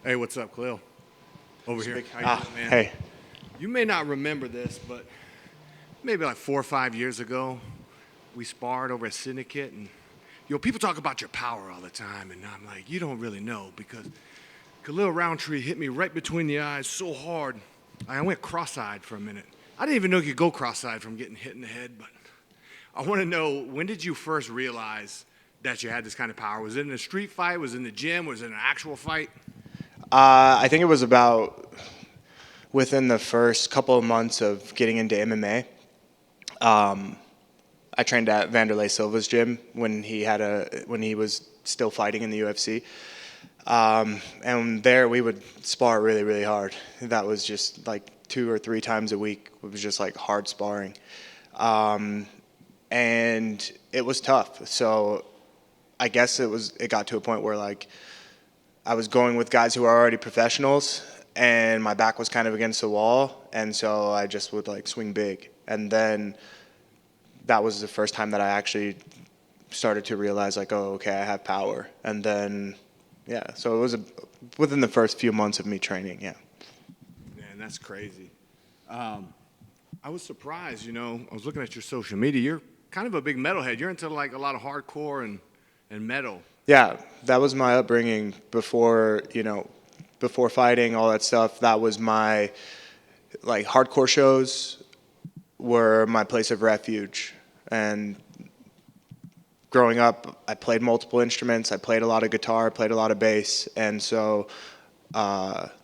Hey, what's up, Khalil? Over here. How you doing, man? Hey. You may not remember this, but maybe like 4 or 5 years ago, we sparred over at Syndicate, and people talk about your power all the time, and I'm like, you don't really know because Khalil Rountree hit me right between the eyes so hard, I went cross-eyed for a minute. I didn't even know you could go cross-eyed from getting hit in the head, but I want to know, when did you first realize that you had this kind of power? Was it in a street fight? Was it in the gym? Was it an actual fight? I think it was about within the first couple of months of getting into MMA. I trained at Vanderlei Silva's gym when he was still fighting in the UFC. And there we would spar really, really hard. That was just like 2 or 3 times a week. It was just like hard sparring. And it was tough. So I guess it got to a point where like I was going with guys who are already professionals and my back was kind of against the wall. And so I just would like swing big. And then that was the first time that I actually started to realize like, oh, okay, I have power. And then, yeah, so it was within the first few months of me training, yeah. Man, that's crazy. I was surprised, I was looking at your social media. You're kind of a big metalhead. You're into like a lot of hardcore and metal. Yeah, that was my upbringing before fighting, all that stuff. That was my, like, hardcore shows were my place of refuge. And growing up, I played multiple instruments. I played a lot of guitar, played a lot of bass. And so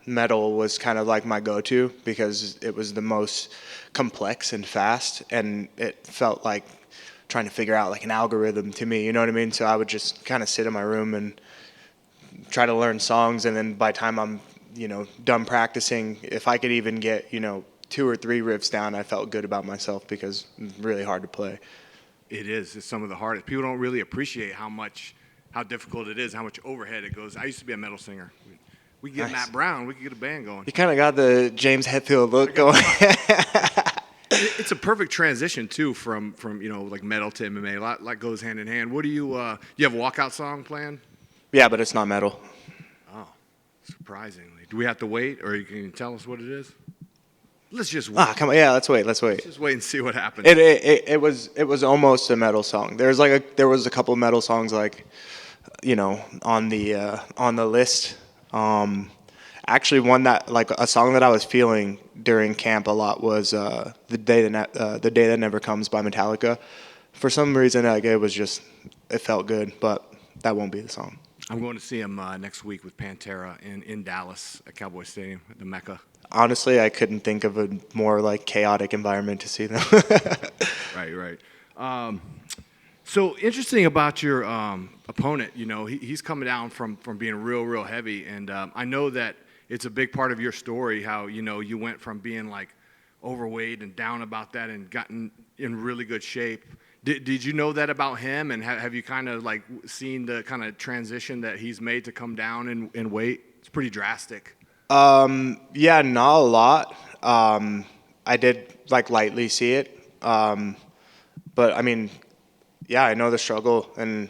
metal was kind of like my go-to because it was the most complex and fast. And it felt like trying to figure out like an algorithm to me, you know what I mean? So I would just kind of sit in my room and try to learn songs. And then by the time I'm, done practicing, if I could even get, 2 or 3 riffs down, I felt good about myself because it's really hard to play. It is. It's some of the hardest. People don't really appreciate how difficult it is, how much overhead it goes. I used to be a metal singer. We could get Nice. Matt Brown. We could get a band going. You kind of got the James Hetfield look going. It's a perfect transition too from like metal to MMA. A lot goes hand in hand. What do you you have a walkout song planned? Yeah, but it's not metal. Oh, surprisingly. Do we have to wait, or can you tell us what it is? Let's just wait. Come on. Yeah, let's wait. Let's just wait and see what happens. It was almost a metal song. There was a couple of metal songs like, on the list. Actually, one that like a song that I was feeling during camp a lot was the day that never comes by Metallica. For some reason, like it felt good, but that won't be the song. I'm going to see him next week with Pantera in Dallas at Cowboy Stadium, the Mecca. Honestly, I couldn't think of a more like chaotic environment to see them. Right. So interesting about your opponent. He's coming down from being real heavy, and I know that it's a big part of your story how you went from being like overweight and down about that and gotten in really good shape. Did you know that about him, and have you kind of like seen the kind of transition that he's made to come down in weight? It's pretty drastic. Yeah, not a lot. I did like lightly see it, but I mean, yeah, I know the struggle, and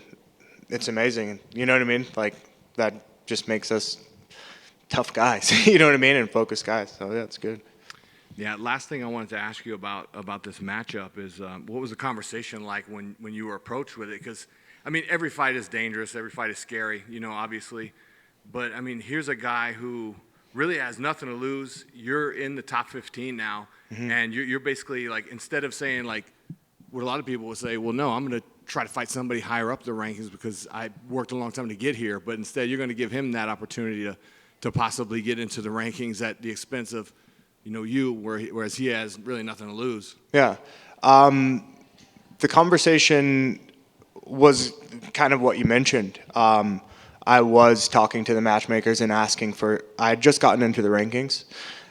it's amazing. You know what I mean? Like that just makes us tough guys. You know what I mean? And focused guys. So yeah, it's good. Yeah. Last thing I wanted to ask you about this matchup is what was the conversation like when you were approached with it? Because I mean, every fight is dangerous. Every fight is scary. Obviously, but I mean, here's a guy who really has nothing to lose. You're in the top 15 now, and you're basically like, instead of saying like what a lot of people would say, well, no, I'm going to try to fight somebody higher up the rankings because I worked a long time to get here. But instead, you're going to give him that opportunity to possibly get into the rankings at the expense of, whereas he has really nothing to lose. Yeah. The conversation was kind of what you mentioned. I was talking to the matchmakers and asking I had just gotten into the rankings,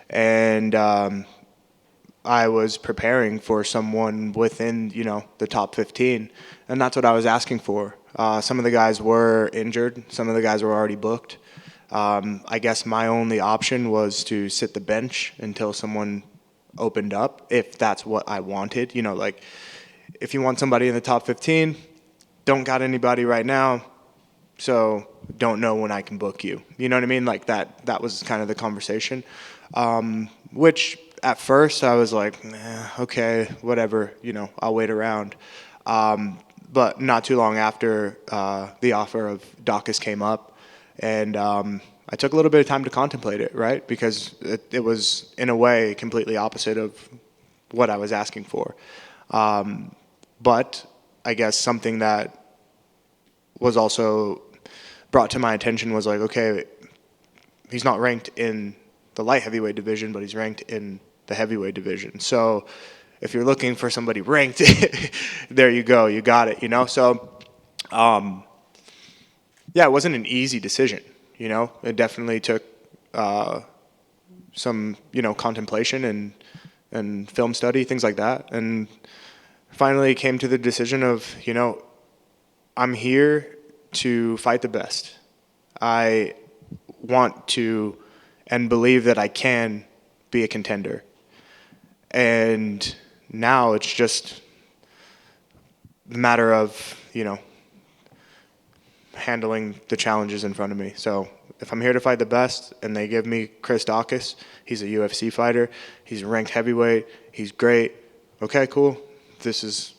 and I was preparing for someone within, the top 15, and that's what I was asking for. Some of the guys were injured. Some of the guys were already booked. I guess my only option was to sit the bench until someone opened up, if that's what I wanted. Like if you want somebody in the top 15, don't got anybody right now, so don't know when I can book you. You know what I mean? Like that was kind of the conversation, which at first I was like, okay, whatever, I'll wait around. But not too long after the offer of Daukaus came up, and I took a little bit of time to contemplate it, right? Because it was, in a way, completely opposite of what I was asking for. But I guess something that was also brought to my attention was like, okay, he's not ranked in the light heavyweight division, but he's ranked in the heavyweight division. So if you're looking for somebody ranked, there you go, you got it, So, yeah, it wasn't an easy decision, It definitely took some, contemplation and film study, things like that. And finally came to the decision of, I'm here to fight the best. I want to and believe that I can be a contender. And now it's just a matter of, handling the challenges in front of me. So if I'm here to fight the best and they give me Chris Daukaus, he's a UFC fighter, he's ranked heavyweight, he's great. Okay, cool. This is,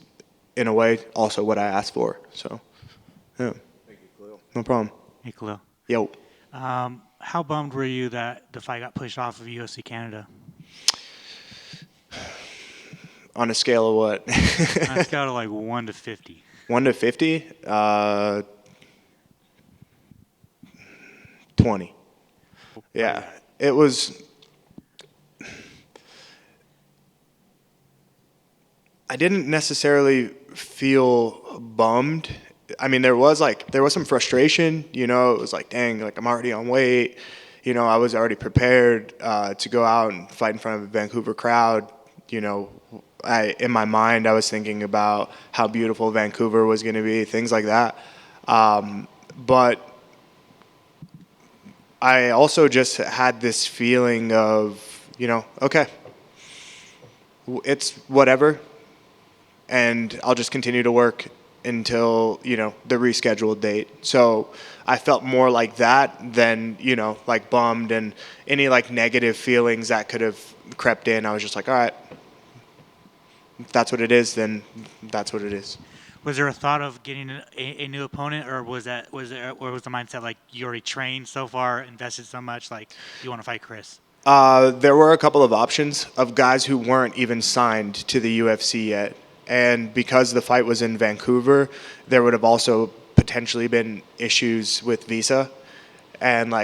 in a way, also what I asked for. So, yeah. Thank you, Khalil. No problem. Hey, Khalil. Yo. How bummed were you that the fight got pushed off of UFC Canada? On a scale of what? On a scale of like 1 to 50. 1 to 50? 20. Yeah. It was... I didn't necessarily feel bummed. I mean, there was some frustration, it was like, dang, like I'm already on weight. I was already prepared to go out and fight in front of a Vancouver crowd. In my mind, I was thinking about how beautiful Vancouver was going to be, things like that. But I also just had this feeling of, okay, it's whatever, and I'll just continue to work until, the rescheduled date. So I felt more like that than, like bummed, and any like negative feelings that could have crept in. I was just like, all right, if that's what it is, then that's what it is. Was there a thought of getting a new opponent, or was the mindset like you already trained so far, invested so much, like you want to fight Chris? There were a couple of options of guys who weren't even signed to the UFC yet. And because the fight was in Vancouver, there would have also potentially been issues with visa. And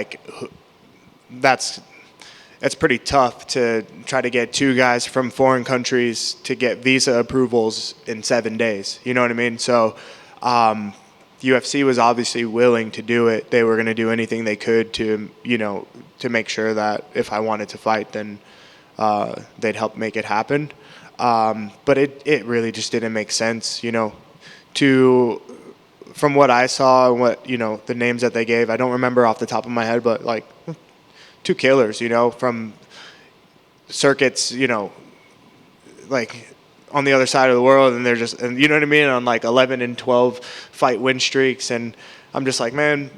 it's pretty tough to try to get two guys from foreign countries to get visa approvals in 7 days. You know what I mean? So UFC was obviously willing to do it. They were going to do anything they could to, to make sure that if I wanted to fight, then they'd help make it happen. But it really just didn't make sense, from what I saw and what, the names that they gave. I don't remember off the top of my head, but like two killers, from circuits, like on the other side of the world, and they're just, and you know what I mean, on like 11 and 12 fight win streaks. And I'm just like, man,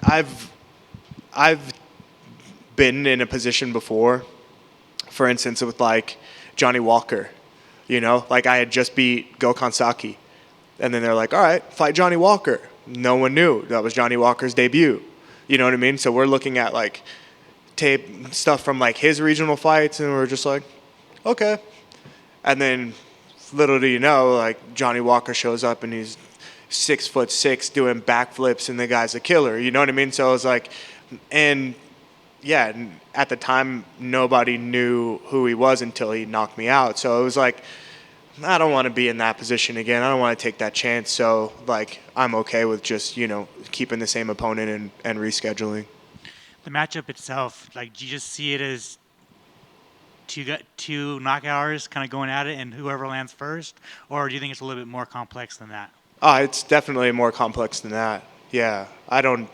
I've been in a position before, for instance, with like Johnny Walker, like I had just beat Gokhan Saki, and then they're like, all right, fight Johnny Walker. No one knew that was Johnny Walker's debut. You know what I mean? So we're looking at like tape stuff from like his regional fights, and we're just like, okay. And then little do you know, like Johnny Walker shows up and he's 6'6" doing backflips, and the guy's a killer. You know what I mean? So it was like, and yeah, at the time nobody knew who he was until he knocked me out. So it was like, I don't want to be in that position again. I don't want to take that chance. So like, I'm okay with just, keeping the same opponent and rescheduling. The matchup itself, like, do you just see it as two knockouters kind of going at it, and whoever lands first, or do you think it's a little bit more complex than that? It's definitely more complex than that. Yeah, I don't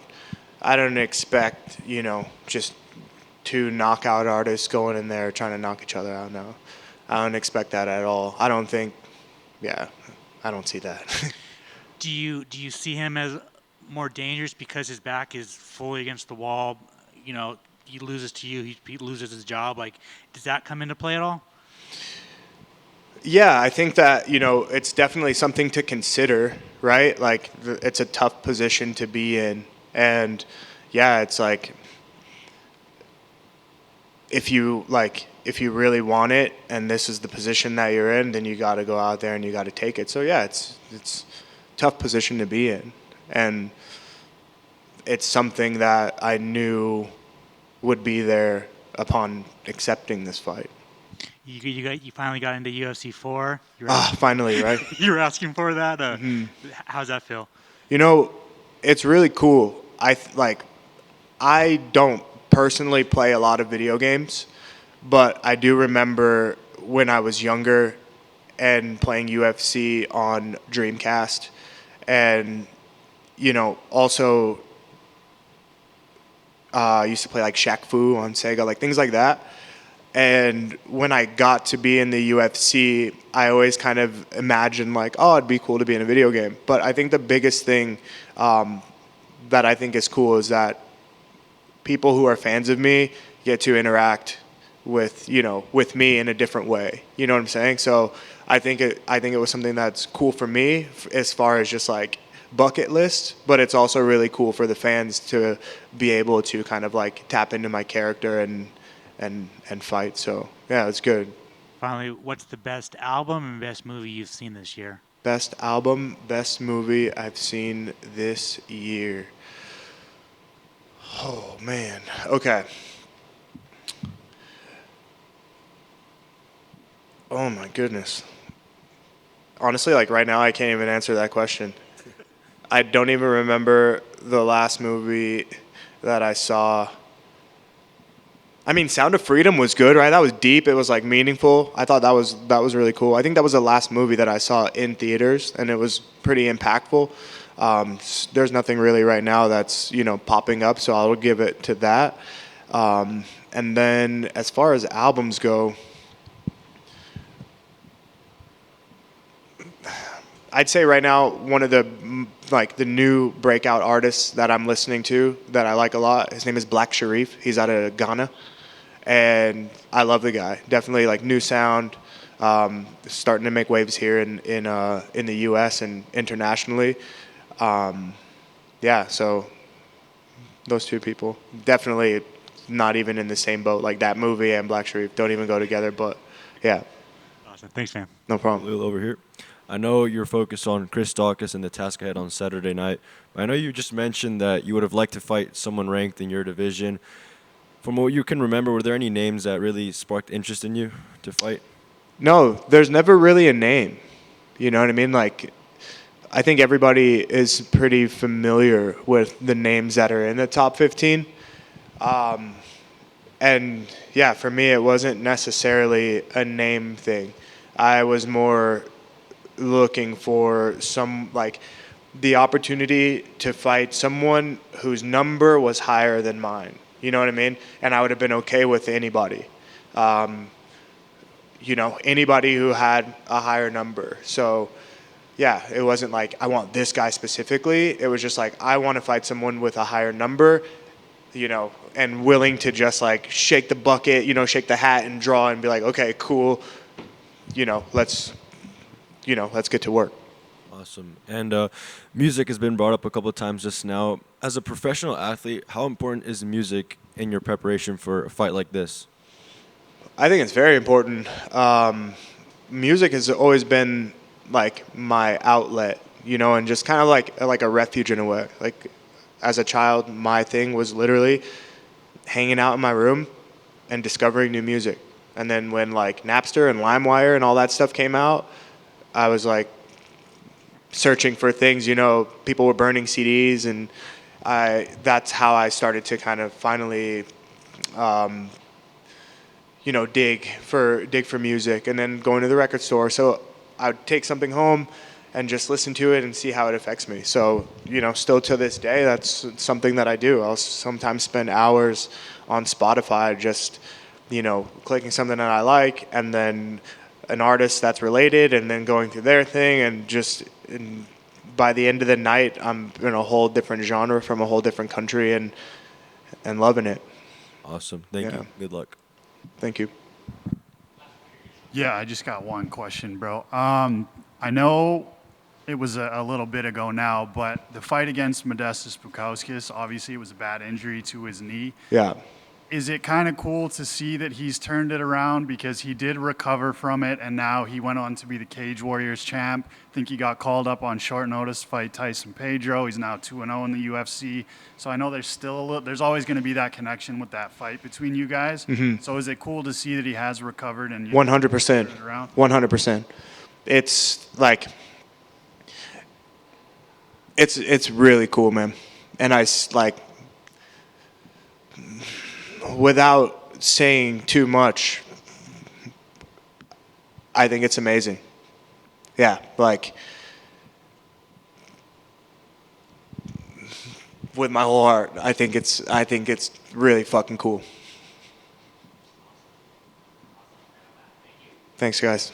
expect, just two knockout artists going in there trying to knock each other out. No, I don't expect that at all. I don't see that. Do you see him as more dangerous because his back is fully against the wall? You know, he loses to you, he loses his job. Like, does that come into play at all? Yeah, I think that, it's definitely something to consider, right? Like, it's a tough position to be in. And yeah, it's like, if you really want it and this is the position that you're in, then you got to go out there and you got to take it. So yeah, it's a tough position to be in. And it's something that I knew would be there upon accepting this fight. You finally got into UFC 4. Finally, right? You were asking for that. How's that feel? It's really cool. I don't personally play a lot of video games, but I do remember when I was younger and playing UFC on Dreamcast, and also used to play like Shaq Fu on Sega, like things like that. And when I got to be in the UFC, I always kind of imagined like, oh, it'd be cool to be in a video game. But I think the biggest thing that I think is cool is that people who are fans of me get to interact with me in a different way. You know what I'm saying? So I think it was something that's cool for me as far as just like bucket list, but it's also really cool for the fans to be able to kind of like tap into my character and fight. So yeah, it's good. Finally, what's the best album and best movie you've seen this year? Best album, best movie I've seen this year. Oh man. Okay. Oh my goodness. Honestly, like right now I can't even answer that question. I don't even remember the last movie that I saw. I mean, Sound of Freedom was good, right? That was deep. It was like meaningful. I thought that was really cool. I think that was the last movie that I saw in theaters, and it was pretty impactful. There's nothing really right now that's popping up, so I'll give it to that. And then as far as albums go, I'd say right now one of the new breakout artists that I'm listening to that I like a lot. His name is Black Sharif. He's out of Ghana. And I love the guy. Definitely like new sound, starting to make waves here in the U.S. and internationally. Yeah, so those two people definitely not even in the same boat. Like that movie and Black Sharif don't even go together. But yeah, Awesome. Thanks, man. no problem. Khalil over here. I know you're focused on Chris Daukaus and the task ahead on Saturday night. But I know you just mentioned that you would have liked to fight someone ranked in your division. From what you can remember, were there any names that really sparked interest in you to fight? No, there's never really a name. You know what I mean? Like, I think everybody is pretty familiar with the names that are in the top 15. And yeah, for me, it wasn't necessarily a name thing. I was more looking for the opportunity to fight someone whose number was higher than mine. You know what I mean? And I would have been okay with anybody. Anybody who had a higher number. So, yeah, it wasn't like I want this guy specifically. It was just like I want to fight someone with a higher number, and willing to just like shake the bucket, shake the hat and draw and be like, okay, cool. Let's get to work. Awesome. And music has been brought up a couple of times just now. As a professional athlete, how important is music in your preparation for a fight like this? I think it's very important. Music has always been like my outlet, and just kind of like a refuge in a way. Like as a child, my thing was literally hanging out in my room and discovering new music. And then when like Napster and LimeWire and all that stuff came out, I was like searching for things, people were burning CDs, and that's how I started to kind of finally, dig for music, and then going to the record store. So I would take something home and just listen to it and see how it affects me. So, still to this day, that's something that I do. I'll sometimes spend hours on Spotify just, clicking something that I like, and then an artist that's related, and then going through their thing, and by the end of the night, I'm in a whole different genre from a whole different country and loving it. Awesome. Thank Yeah. you. Good luck. Thank you. Yeah, I just got one question, bro. I know it was a little bit ago now, but the fight against Modestas Bukauskas, obviously it was a bad injury to his knee. Yeah. Is it kind of cool to see that he's turned it around because he did recover from it and now he went on to be the Cage Warriors champ? I think he got called up on short notice to fight Tyson Pedro. He's now 2-0 in the UFC. So I know there's still there's always going to be that connection with that fight between you guys. So is it cool to see that he has recovered and 100%. turned it around? 100%. It's like it's really cool, man. And without saying too much, I think it's amazing. Yeah, like with my whole heart, I think it's really fucking cool. Thanks, guys.